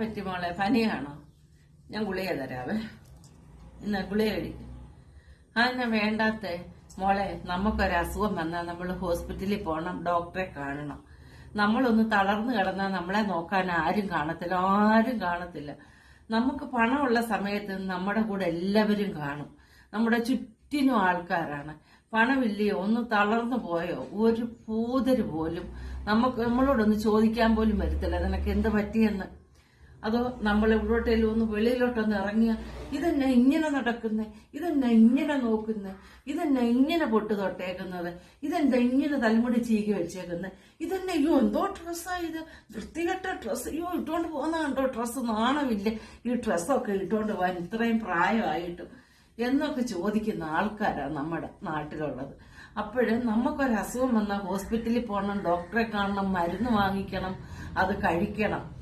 പറ്റി മോളെ, പനിയാണോ? ഞാൻ ഗുളിക തരാവേ. ഇന്ന് ഗുളിക കഴിക്കും. എന്നാ വേണ്ടാത്ത മോളെ, നമുക്കൊരസുഖം വന്നാൽ നമ്മൾ ഹോസ്പിറ്റലിൽ പോകണം, ഡോക്ടറെ കാണണം. നമ്മളൊന്ന് തളർന്നു കിടന്നാൽ നമ്മളെ നോക്കാൻ ആരും കാണത്തില്ല. നമുക്ക് പണമുള്ള സമയത്ത് നമ്മുടെ കൂടെ എല്ലാവരും കാണും. നമ്മുടെ ചുറ്റിനും ആൾക്കാരാണ്. പണമില്ലയോ, ഒന്ന് തളർന്നു പോയോ, ഒരു പൂതര് പോലും നമ്മളോടൊന്ന് ചോദിക്കാൻ പോലും വരത്തില്ല നിനക്ക് എന്ത് പറ്റിയെന്ന്. അതോ നമ്മൾ ഇവിടോട്ടേലും ഒന്ന് വെളിയിലോട്ടൊന്ന് ഇറങ്ങിയ ഇതെന്നെ ഇങ്ങനെ നടക്കുന്നേ, ഇതെന്നെ ഇങ്ങനെ നോക്കുന്നേ, ഇതെന്നെ ഇങ്ങനെ പൊട്ട് തൊട്ടേക്കുന്നത്, ഇതെന്താ ഇങ്ങനെ തലമുടി ചീകി വെച്ചേക്കുന്നത്, ഇതെന്നെ അയ്യോ എന്തോ ഡ്രസ്സാ ഇത്, വൃത്തികെട്ട ഡ്രസ്സ്, അയ്യോ ഇട്ടോണ്ട് പോകുന്ന കണ്ടോ, ഡ്രസ്സ് നാണമില്ല ഈ ഡ്രസ്സൊക്കെ ഇട്ടോണ്ട് പോകാൻ ഇത്രയും പ്രായമായിട്ടും എന്നൊക്കെ ചോദിക്കുന്ന ആൾക്കാരാണ് നമ്മുടെ നാട്ടിലുള്ളത്. അപ്പോഴും നമുക്കൊരസുഖം വന്നാൽ ഹോസ്പിറ്റലിൽ പോകണം, ഡോക്ടറെ കാണണം, മരുന്ന് വാങ്ങിക്കണം, അത് കഴിക്കണം.